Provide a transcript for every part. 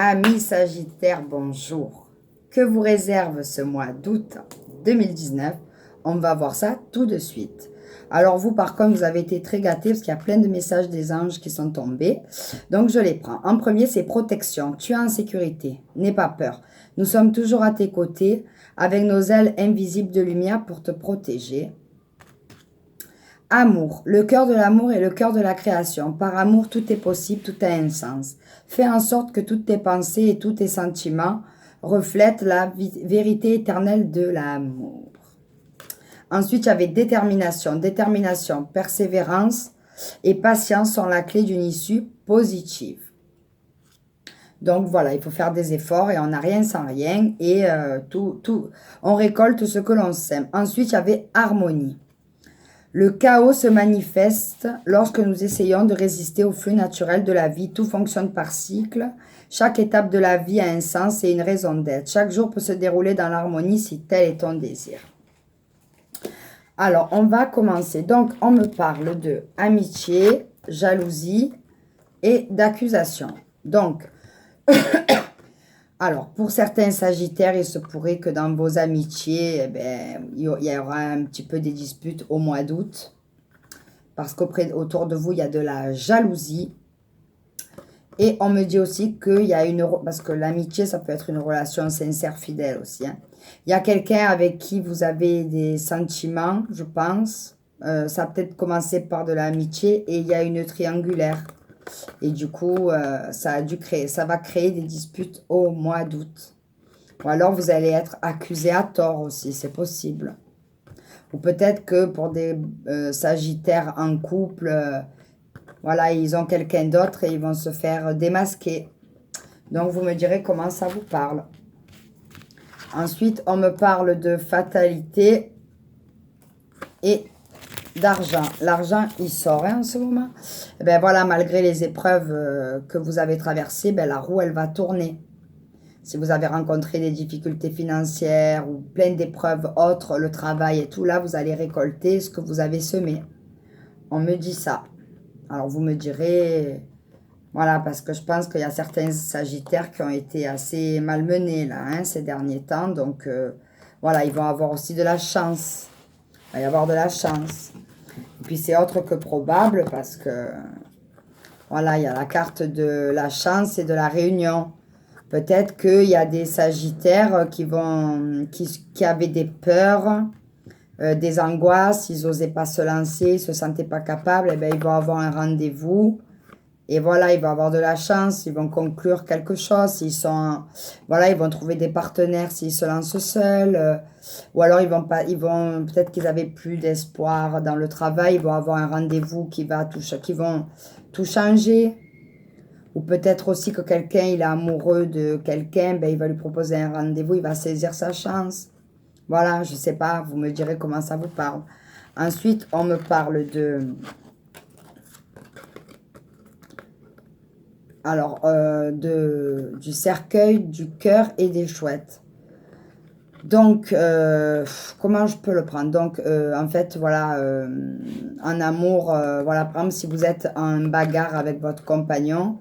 Amis Sagittaire, bonjour. Que vous réserve ce mois d'août 2019? On va voir ça tout de suite. Alors vous, par contre, vous avez été très gâtés parce qu'il y a plein de messages des anges qui sont tombés. Donc je les prends. En premier, c'est protection. Tu es en sécurité. N'aie pas peur. Nous sommes toujours à tes côtés avec nos ailes invisibles de lumière pour te protéger. Amour. Le cœur de l'amour est le cœur de la création. Par amour, tout est possible, tout a un sens. Fais en sorte que toutes tes pensées et tous tes sentiments reflètent la vérité éternelle de l'amour. Ensuite, il y avait détermination. Détermination, persévérance et patience sont la clé d'une issue positive. Donc voilà, il faut faire des efforts et on n'a rien sans rien. Et on récolte ce que l'on sème. Ensuite, il y avait harmonie. Le chaos se manifeste lorsque nous essayons de résister au flux naturel de la vie. Tout fonctionne par cycle. Chaque étape de la vie a un sens et une raison d'être. Chaque jour peut se dérouler dans l'harmonie si tel est ton désir. Alors, on va commencer. Donc, on me parle de amitié, jalousie et d'accusation. Donc, alors, pour certains Sagittaires, il se pourrait que dans vos amitiés, il y aura un petit peu des disputes au mois d'août. Parce qu'autour de vous, il y a de la jalousie. Et on me dit aussi qu'il y a parce que l'amitié, ça peut être une relation sincère, fidèle aussi. Hein. Il y a quelqu'un avec qui vous avez des sentiments, je pense. Ça a peut-être commencé par de l'amitié et il y a une triangulaire. Et du coup, ça va créer des disputes au mois d'août. Ou alors, vous allez être accusé à tort aussi, c'est possible. Ou peut-être que pour des Sagittaires en couple, voilà, ils ont quelqu'un d'autre et ils vont se faire démasquer. Donc, vous me direz comment ça vous parle. Ensuite, on me parle de fatalité et d'argent. L'argent, il sort en ce moment. Et ben voilà, malgré les épreuves que vous avez traversées, ben, la roue, elle va tourner. Si vous avez rencontré des difficultés financières ou plein d'épreuves autres, le travail et tout, là, vous allez récolter ce que vous avez semé. On me dit ça. Alors, vous me direz, voilà, parce que je pense qu'il y a certains Sagittaires qui ont été assez malmenés, là, hein, ces derniers temps. Donc, voilà, ils vont avoir aussi de la chance. Il va y avoir de la chance. Et puis, c'est autre que probable parce que, voilà, il y a la carte de la chance et de la réunion. Peut-être qu'il y a des Sagittaires qui avaient des peurs, des angoisses, ils n'osaient pas se lancer, ils ne se sentaient pas capables, et bien ils vont avoir un rendez-vous. Et voilà, ils vont avoir de la chance, ils vont conclure quelque chose. Voilà, ils vont trouver des partenaires s'ils se lancent seuls. Ou alors, peut-être qu'ils avaient plus d'espoir dans le travail, ils vont avoir un rendez-vous qui vont tout changer. Ou peut-être aussi que quelqu'un, il est amoureux de quelqu'un, ben, il va lui proposer un rendez-vous, il va saisir sa chance. Voilà, je ne sais pas, vous me direz comment ça vous parle. Ensuite, on me parle du cercueil, du cœur et des chouettes. Donc, comment je peux le prendre? Donc, en fait, voilà, en amour, voilà, par exemple, si vous êtes en bagarre avec votre compagnon,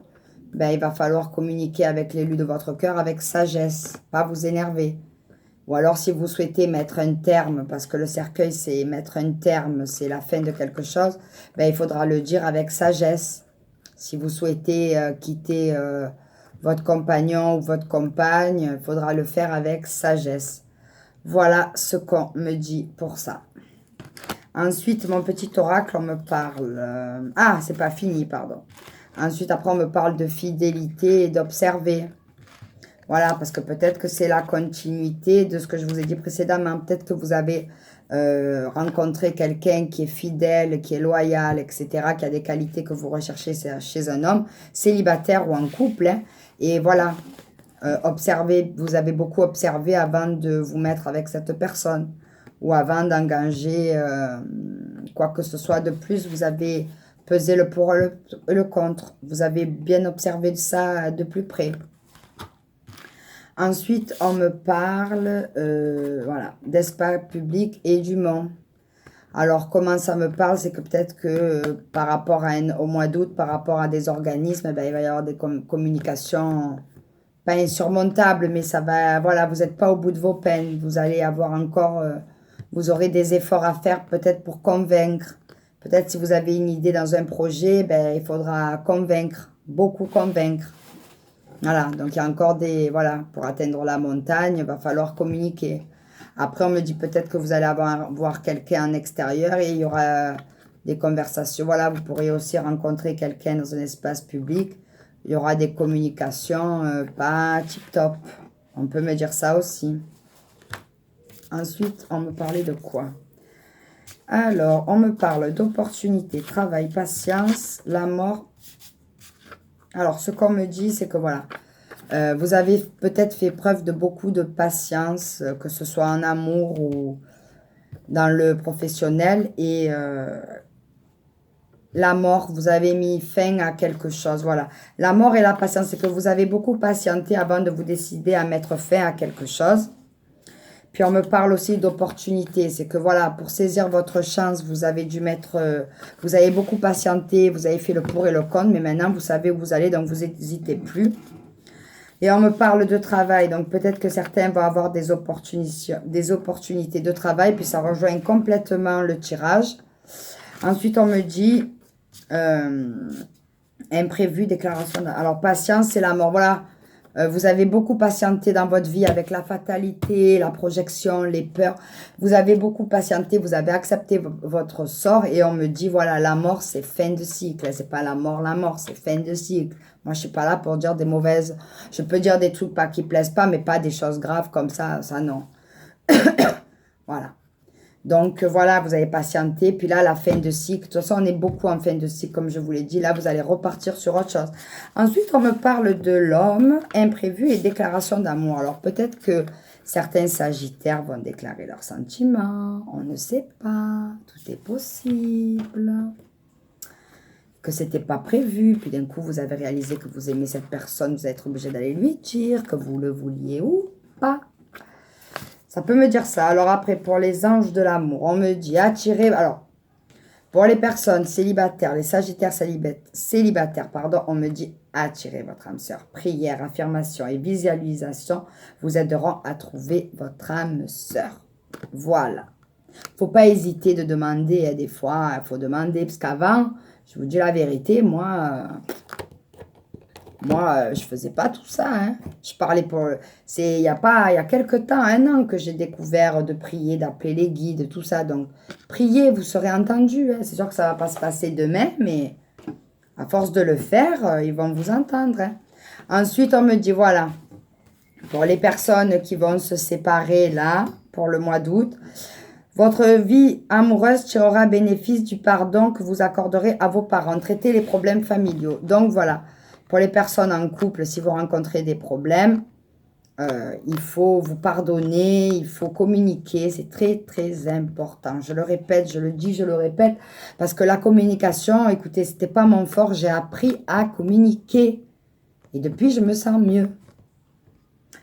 ben, il va falloir communiquer avec l'élu de votre cœur avec sagesse, pas vous énerver. Ou alors, si vous souhaitez mettre un terme, parce que le cercueil, c'est mettre un terme, c'est la fin de quelque chose, ben, il faudra le dire avec sagesse. Si vous souhaitez quitter votre compagnon ou votre compagne, il faudra le faire avec sagesse. Voilà ce qu'on me dit pour ça. Ensuite, mon petit oracle, on me parle... ah, c'est pas fini, pardon. Ensuite, après, on me parle de fidélité et d'observer. Voilà, parce que peut-être que c'est la continuité de ce que je vous ai dit précédemment. Peut-être que vous avez rencontré quelqu'un qui est fidèle, qui est loyal, etc., qui a des qualités que vous recherchez chez un homme, célibataire ou en couple. Hein, et voilà, observez, vous avez beaucoup observé avant de vous mettre avec cette personne ou avant d'engager quoi que ce soit de plus. Vous avez pesé le pour et le contre. Vous avez bien observé ça de plus près. Ensuite, on me parle voilà, d'espace public et d'humain. Alors, comment ça me parle? C'est que peut-être que par rapport au mois d'août, par rapport à des organismes, ben, il va y avoir des communications pas insurmontable, mais ça va, voilà, vous n'êtes pas au bout de vos peines. Vous allez avoir encore, vous aurez des efforts à faire peut-être pour convaincre. Peut-être si vous avez une idée dans un projet, ben, il faudra convaincre, beaucoup convaincre. Voilà, donc il y a encore des, voilà, pour atteindre la montagne, il va falloir communiquer. Après, on me dit peut-être que vous allez voir quelqu'un en extérieur et il y aura des conversations. Voilà, vous pourrez aussi rencontrer quelqu'un dans un espace public. Il y aura des communications pas tip-top. On peut me dire ça aussi. Ensuite, on me parlait de quoi? Alors, on me parle d'opportunités, travail, patience, la mort. Alors, ce qu'on me dit, c'est que voilà, vous avez peut-être fait preuve de beaucoup de patience, que ce soit en amour ou dans le professionnel. Et la mort, vous avez mis fin à quelque chose. Voilà. La mort et la patience, c'est que vous avez beaucoup patienté avant de vous décider à mettre fin à quelque chose. Puis on me parle aussi d'opportunités. C'est que voilà, pour saisir votre chance, vous avez dû mettre... vous avez beaucoup patienté, vous avez fait le pour et le contre, mais maintenant vous savez où vous allez, donc vous n'hésitez plus. Et on me parle de travail, donc peut-être que certains vont avoir des opportunités de travail, puis ça rejoint complètement le tirage. Ensuite, on me dit imprévu, déclaration. Alors, patience, c'est la mort. Voilà, vous avez beaucoup patienté dans votre vie avec la fatalité, la projection, les peurs. Vous avez beaucoup patienté, vous avez accepté votre sort et on me dit, voilà, la mort, c'est fin de cycle. C'est pas la mort, c'est fin de cycle. Moi, je suis pas là pour dire des mauvaises... Je peux dire des trucs pas qui plaisent pas, mais pas des choses graves comme ça non. Voilà. Donc, voilà, vous avez patienté. Puis là, la fin de cycle. De toute façon, on est beaucoup en fin de cycle, comme je vous l'ai dit. Là, vous allez repartir sur autre chose. Ensuite, on me parle de l'homme, imprévu et déclaration d'amour. Alors, peut-être que certains sagittaires vont déclarer leurs sentiments. On ne sait pas. Tout est possible. Que c'était pas prévu. Puis d'un coup, vous avez réalisé que vous aimez cette personne. Vous êtes obligé d'aller lui dire que vous le vouliez ou pas. Ça peut me dire ça. Alors après, pour les anges de l'amour, on me dit attirer... Alors, pour les personnes célibataires, les sagittaires célibataires, pardon, on me dit attirer votre âme sœur. Prière, affirmation et visualisation vous aideront à trouver votre âme sœur. Voilà. Faut pas hésiter de demander. Des fois, il faut demander. Parce qu'avant, je vous dis la vérité, moi... je faisais pas tout ça. Hein. Je parlais pour... Il y a quelques temps, 1 an, que j'ai découvert de prier, d'appeler les guides, tout ça. Donc, priez, vous serez entendu. Hein. C'est sûr que ça va pas se passer demain, mais à force de le faire, ils vont vous entendre. Hein. Ensuite, on me dit, voilà, pour les personnes qui vont se séparer, là, pour le mois d'août, votre vie amoureuse tirera bénéfice du pardon que vous accorderez à vos parents. Traitez les problèmes familiaux. Donc, voilà. Pour les personnes en couple, si vous rencontrez des problèmes, il faut vous pardonner, il faut communiquer. C'est très, très important. Je le répète, je le dis, je le répète. Parce que la communication, écoutez, ce n'était pas mon fort. J'ai appris à communiquer. Et depuis, je me sens mieux.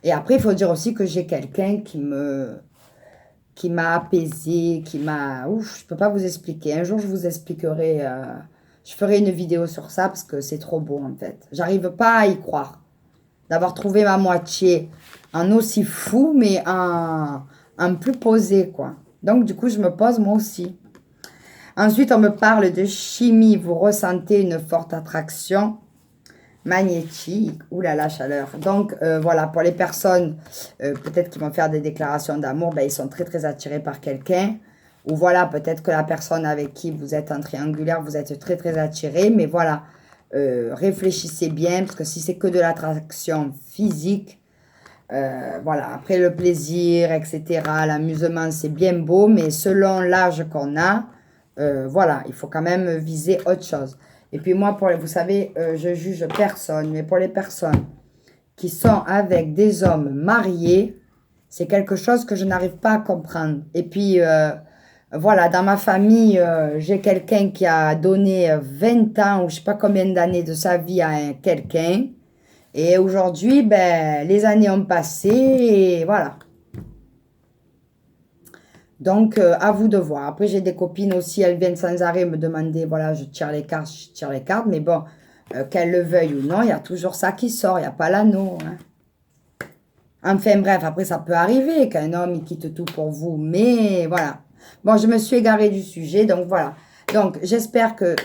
Et après, il faut dire aussi que j'ai quelqu'un qui m'a apaisé, qui m'a... Ouf, je ne peux pas vous expliquer. Un jour, je vous expliquerai... je ferai une vidéo sur ça parce que c'est trop beau en fait. J'arrive pas à y croire. D'avoir trouvé ma moitié en aussi fou, mais en plus posé quoi. Donc du coup, je me pose moi aussi. Ensuite, on me parle de chimie. Vous ressentez une forte attraction magnétique. Ouh là là, chaleur. Donc voilà, pour les personnes peut-être qui vont faire des déclarations d'amour, ben, ils sont très très attirés par quelqu'un. Ou voilà, peut-être que la personne avec qui vous êtes en triangulaire, vous êtes très très attiré. Mais voilà, réfléchissez bien, parce que si c'est que de l'attraction physique, voilà, après le plaisir, etc., l'amusement, c'est bien beau, mais selon l'âge qu'on a, voilà, il faut quand même viser autre chose. Et puis moi, vous savez, je juge personne, mais pour les personnes qui sont avec des hommes mariés, c'est quelque chose que je n'arrive pas à comprendre. Et puis... voilà, dans ma famille, j'ai quelqu'un qui a donné 20 ans ou je ne sais pas combien d'années de sa vie à quelqu'un. Et aujourd'hui, ben, les années ont passé et voilà. Donc, à vous de voir. Après, j'ai des copines aussi, elles viennent sans arrêt me demander, voilà, je tire les cartes. Mais bon, qu'elles le veuillent ou non, il y a toujours ça qui sort, il n'y a pas l'anneau. Hein. Enfin bref, après ça peut arriver qu'un homme il quitte tout pour vous, mais voilà. Bon, je me suis égarée du sujet, donc voilà. Donc j'espère que,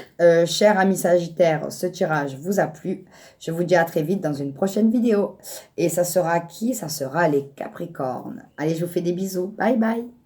cher ami Sagittaire, ce tirage vous a plu. Je vous dis à très vite dans une prochaine vidéo. Et ça sera qui? Ça sera les Capricornes. Allez, je vous fais des bisous. Bye bye.